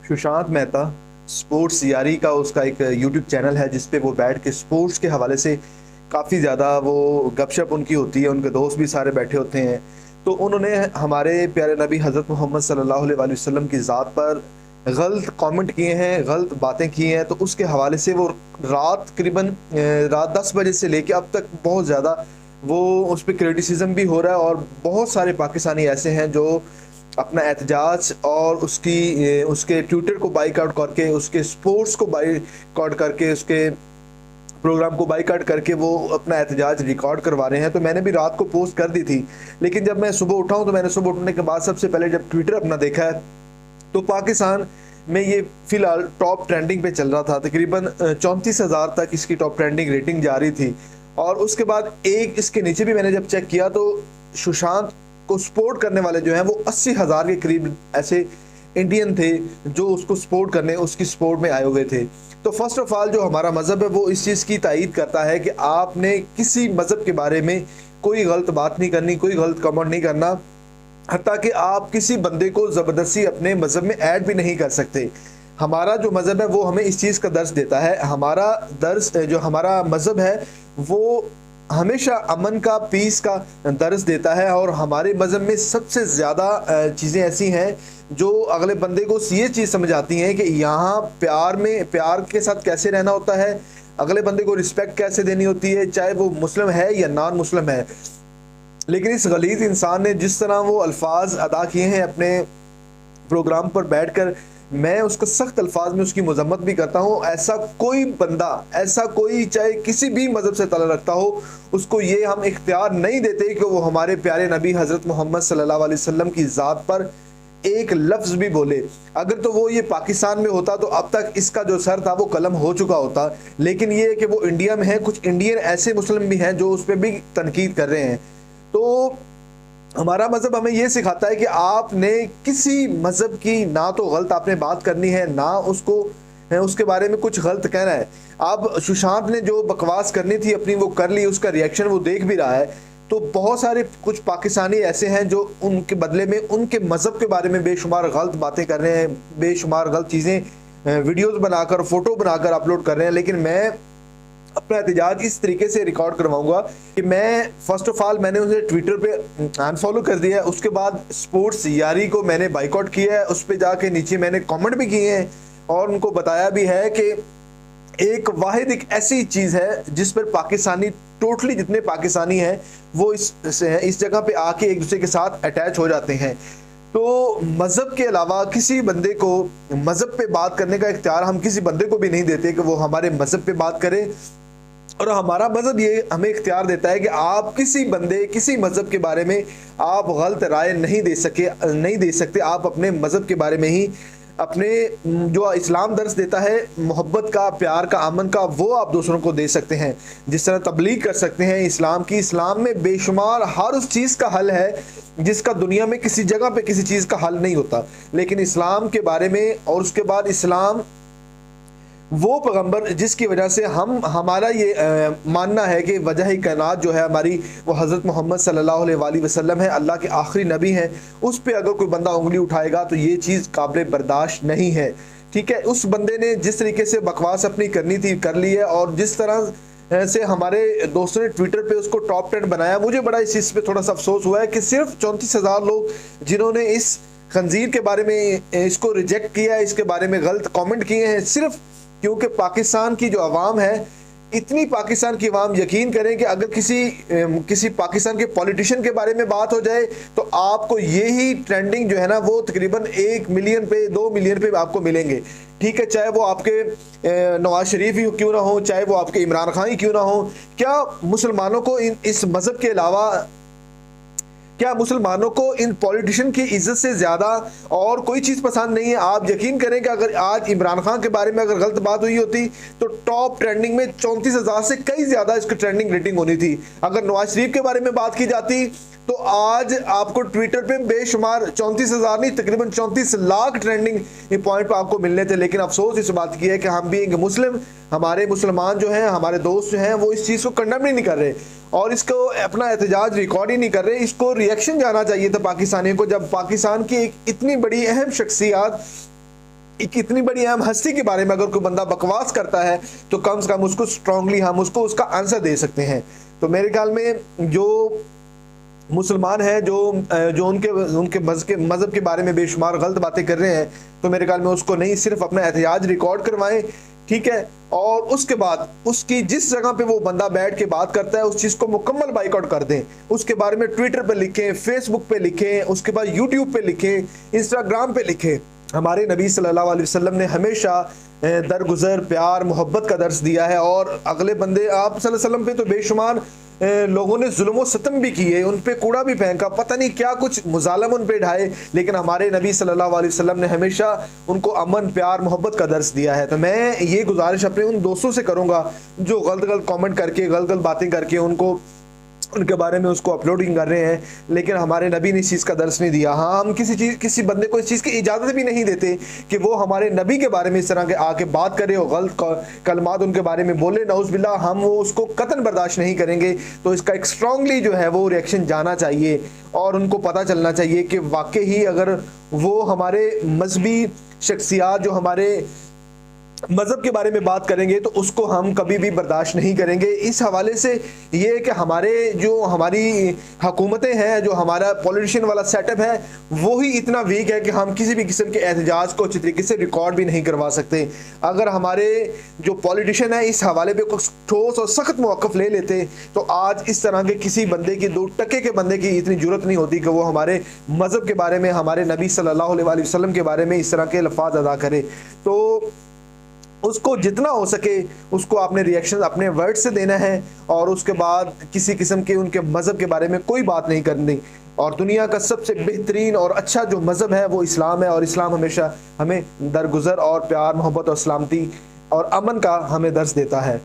Sushant Mehta sports यारी का उसका एक यूट्यूब चैनल है जिस पे वो बैठ के स्पोर्ट्स के हवाले से काफ़ी ज़्यादा वो गपशप उनकी होती है, उनके दोस्त भी सारे बैठे होते हैं। तो उन्होंने हमारे प्यारे नबी हज़रत मोहम्मद सल्लल्लाहु अलैहि वसल्लम की ज़ात पर गलत कमेंट किए हैं, गलत बातें की हैं। तो उसके हवाले से वो रात तकरीबन रात 10 बजे से लेके अब तक बहुत ज़्यादा वो उस पर क्रिटिसिज्म भी हो रहा है, और बहुत सारे पाकिस्तानी ऐसे हैं जो अपना एहतजाज और उसके ट्विटर को बाइकआउट करके, उसके स्पोर्ट्स को बाइकआउट करके, उसके प्रोग्राम को बाइकआउट करके वो अपना एहतजाज रिकॉर्ड करवा रहे हैं। तो मैंने भी रात को पोस्ट कर दी थी, लेकिन जब मैं सुबह उठा हूँ तो मैंने सुबह उठने के बाद सबसे पहले जब ट्विटर अपना देखा है तो पाकिस्तान में ये फिलहाल टॉप ट्रेंडिंग पे चल रहा था। तकरीबन 34,000 तक इसकी टॉप ट्रेंडिंग रेटिंग जा रही थी। और उसके बाद एक इसके नीचे भी मैंने जब चेक किया तो सुशांत को सपोर्ट करने वाले जो हैं वो 80,000 के करीब ऐसे इंडियन थे जो उसको सपोर्ट करने, उसकी सपोर्ट में आए हुए थे। तो फर्स्ट ऑफ ऑल जो हमारा मज़हब है वो इस चीज़ की तायीद करता है कि आपने किसी मज़हब के बारे में कोई गलत बात नहीं करनी, कोई गलत कमेंट नहीं करना, हत्ता कि आप किसी बंदे को ज़बरदस्ती अपने मज़हब में ऐड भी नहीं कर सकते। हमारा जो मज़हब है वो हमें इस चीज़ का दर्स देता है। हमारा दर्स जो हमारा मज़हब है वो हमेशा अमन का, पीस का दर्स देता है। और हमारे मज़हब में सबसे ज़्यादा चीज़ें ऐसी हैं जो अगले बंदे को ये चीज़ समझ आती हैं कि यहाँ प्यार के साथ कैसे रहना होता है, अगले बंदे को रिस्पेक्ट कैसे देनी होती है, चाहे वो मुस्लिम है या नॉन मुस्लिम है। लेकिन इस गलीज़ इंसान ने जिस तरह वो अल्फाज अदा किए हैं अपने प्रोग्राम पर बैठकर, मैं उसको सख्त अल्फाज में उसकी मजम्मत भी करता हूँ। ऐसा कोई बंदा, ऐसा कोई चाहे किसी भी मज़हब से ताल्लुक़ रखता हो, उसको ये हम इख्तियार नहीं देते कि वो हमारे प्यारे नबी हज़रत मोहम्मद सल्लल्लाहु अलैहि वसल्लम की ज़ात पर एक लफ्ज़ भी बोले। अगर तो वो ये पाकिस्तान में होता तो अब तक इसका जो सर था वो कलम हो चुका होता। लेकिन ये कि वो इंडिया में है, कुछ इंडियन ऐसे मुस्लिम भी हैं जो उस पर भी तनकीद कर रहे हैं। तो हमारा मज़हब हमें ये सिखाता है कि आपने किसी मज़हब की ना तो गलत आपने बात करनी है, ना उसके बारे में कुछ गलत कहना है। अब सुशांत ने जो बकवास करनी थी अपनी वो कर ली, उसका रिएक्शन वो देख भी रहा है। तो बहुत सारे कुछ पाकिस्तानी ऐसे हैं जो उनके बदले में उनके मज़हब के बारे में बेशुमार गलत बातें कर रहे हैं, बेशुमार गलत चीज़ें वीडियोज़ बनाकर, फ़ोटो बनाकर अपलोड कर रहे हैं। लेकिन मैं अपना एहतजाज इस तरीके से रिकॉर्ड करवाऊंगा कि मैं फर्स्ट ऑफ ऑल मैंने उसे ट्विटर पे अनफॉलो कर दिया है। उसके बाद स्पोर्ट्स यारी को मैंने बाइकआउट किया है, उस पर जाके नीचे मैंने कमेंट भी किए हैं और उनको बताया भी है कि एक ऐसी चीज़ है जिस पर पाकिस्तानी, टोटली जितने पाकिस्तानी हैं वो इस जगह पे आके एक दूसरे के साथ अटैच हो जाते हैं। तो मज़हब के अलावा किसी बंदे को मज़हब पे बात करने का इख्तियार हम किसी बंदे को भी नहीं देते कि वो हमारे मज़हब पे बात करे। और हमारा मज़हब ये हमें इख्तियार देता है कि आप किसी बंदे, किसी मज़हब के बारे में आप गलत राय नहीं दे सकते। आप अपने मज़हब के बारे में ही, अपने जो इस्लाम दर्स देता है मोहब्बत का, प्यार का, अमन का, वो आप दूसरों को दे सकते हैं। जिस तरह तबलीग कर सकते हैं इस्लाम की। इस्लाम में बेशुमार हर उस चीज़ का हल है जिसका दुनिया में किसी जगह पे किसी चीज़ का हल नहीं होता। लेकिन इस्लाम के बारे में, और उसके बाद इस्लाम वो पैगंबर जिसकी वजह से हमारा ये मानना है कि वजह कायनात जो है हमारी, वो हज़रत मोहम्मद सल्लल्लाहु अलैहि वसल्लम है, अल्लाह के आखिरी नबी हैं। उस पे अगर कोई बंदा उंगली उठाएगा तो ये चीज़ काबिल बर्दाश्त नहीं है। ठीक है, उस बंदे ने जिस तरीके से बकवास अपनी करनी थी कर ली है, और जिस तरह से हमारे दोस्तों ने ट्विटर पे उसको टॉप 10 बनाया, मुझे बड़ा इस चीज़ पे थोड़ा सा अफसोस हुआ है कि सिर्फ 34,000 लोग जिन्होंने इस खंजीर के बारे में इसको रिजेक्ट किया है, इसके बारे में गलत कमेंट किए हैं, सिर्फ क्योंकि पाकिस्तान की जो आवाम है, इतनी पाकिस्तान की आवाम, यकीन करें कि अगर किसी पाकिस्तान के पॉलिटिशियन के बारे में बात हो जाए तो आपको यही ट्रेंडिंग जो है ना वो तकरीबन 1 मिलियन पे, 2 मिलियन पे आपको मिलेंगे। ठीक है, चाहे वो आपके नवाज शरीफ ही क्यों ना हो, चाहे वो आपके इमरान खान ही क्यों ना हो। क्या मुसलमानों को इस मज़हब के अलावा, क्या मुसलमानों को इन पॉलिटिशियन की इज्जत से ज़्यादा और कोई चीज़ पसंद नहीं है? आप यकीन करें कि अगर आज इमरान खान के बारे में अगर गलत बात हुई होती तो टॉप ट्रेंडिंग में 34,000 से कई ज़्यादा इसकी ट्रेंडिंग रेटिंग होनी थी। अगर नवाज शरीफ के बारे में बात की जाती तो आज आपको ट्विटर पे बेशुमार 34,000 नहीं, तकरीबन 34 लाख ट्रेंडिंग पॉइंट पर आपको मिलने थे। लेकिन अफसोस इस बात की है कि हम भी एक मुस्लिम, हमारे मुसलमान जो हैं, हमारे दोस्त जो हैं, वो इस चीज़ को कंडेम नहीं कर रहे और इसको अपना एहतजाज रिकॉर्ड ही नहीं कर रहे। इसको रिएक्शन जाना चाहिए था पाकिस्तानियों को, जब पाकिस्तान की एक इतनी बड़ी अहम शख्सियत ایک اتنی بڑی اہم ہستی کے بارے میں اگر کوئی بندہ بکواس کرتا ہے تو کم سے کم اس کو سٹرونگلی ہم اس کو اس کا آنسر دے سکتے ہیں. تو میرے خیال میں جو مسلمان ہیں جو ان کے مذہب کے بارے میں بے شمار غلط باتیں کر رہے ہیں، تو میرے خیال میں اس کو نہیں صرف اپنا احتجاج ریکارڈ کروائیں، ٹھیک ہے، اور اس کے بعد اس کی جس جگہ پہ وہ بندہ بیٹھ کے بات کرتا ہے اس چیز کو مکمل بائیک آؤٹ کر دیں. اس کے بارے میں ٹویٹر پہ لکھیں، فیس بک پہ لکھیں، اس کے بعد یوٹیوب پہ لکھیں، انسٹاگرام پہ لکھیں. ہمارے نبی صلی اللہ علیہ وسلم نے ہمیشہ درگزر، پیار، محبت کا درس دیا ہے، اور اگلے بندے آپ صلی اللہ علیہ وسلم پہ تو بے شمار لوگوں نے ظلم و ستم بھی کیے، ان پہ کوڑا بھی پھینکا، پتہ نہیں کیا کچھ مظالم ان پہ ڈھائے، لیکن ہمارے نبی صلی اللہ علیہ وسلم نے ہمیشہ ان کو امن، پیار، محبت کا درس دیا ہے. تو میں یہ گزارش اپنے ان دوستوں سے کروں گا جو غلط کامنٹ کر کے، غلط باتیں کر کے ان کے بارے میں اس کو اپلوڈنگ کر رہے ہیں، لیکن ہمارے نبی نے اس چیز کا درس نہیں دیا. ہاں، ہم کسی بندے کو اس چیز کی اجازت بھی نہیں دیتے کہ وہ ہمارے نبی کے بارے میں اس طرح کے آ کے بات کرے اور غلط کلمات ان کے بارے میں بولے، نعوذ باللہ. ہم وہ اس کو قطعاً برداشت نہیں کریں گے. تو اس کا ایک اسٹرانگلی جو ہے وہ ریئیکشن جانا چاہیے، اور ان کو پتہ چلنا چاہیے کہ واقعی اگر وہ ہمارے مذہبی شخصیات جو ہمارے مذہب کے بارے میں بات کریں گے تو اس کو ہم کبھی بھی برداشت نہیں کریں گے. اس حوالے سے یہ ہے کہ ہماری حکومتیں ہیں، جو ہمارا پولیٹیشین والا سیٹ اپ ہے، وہی اتنا ویک ہے کہ ہم کسی بھی قسم کے احتجاج کو اچھی طریقے سے ریکارڈ بھی نہیں کروا سکتے. اگر ہمارے جو پولیٹیشین ہیں اس حوالے پہ کچھ ٹھوس اور سخت موقف لے لیتے تو آج اس طرح کے کسی بندے کی، 2 ٹکے کے بندے کی اتنی جرت نہیں ہوتی کہ وہ ہمارے مذہب کے بارے میں، ہمارے نبی صلی اللہ علیہ وسلم کے بارے میں اس طرح کے الفاظ ادا کرے. تو اس کو جتنا ہو سکے اس کو اپنے ریئیکشن اپنے ورڈ سے دینا ہے، اور اس کے بعد کسی قسم کے ان کے مذہب کے بارے میں کوئی بات نہیں کرنی. اور دنیا کا سب سے بہترین اور اچھا جو مذہب ہے وہ اسلام ہے، اور اسلام ہمیشہ ہمیں درگزر اور پیار، محبت اور سلامتی اور امن کا ہمیں درس دیتا ہے.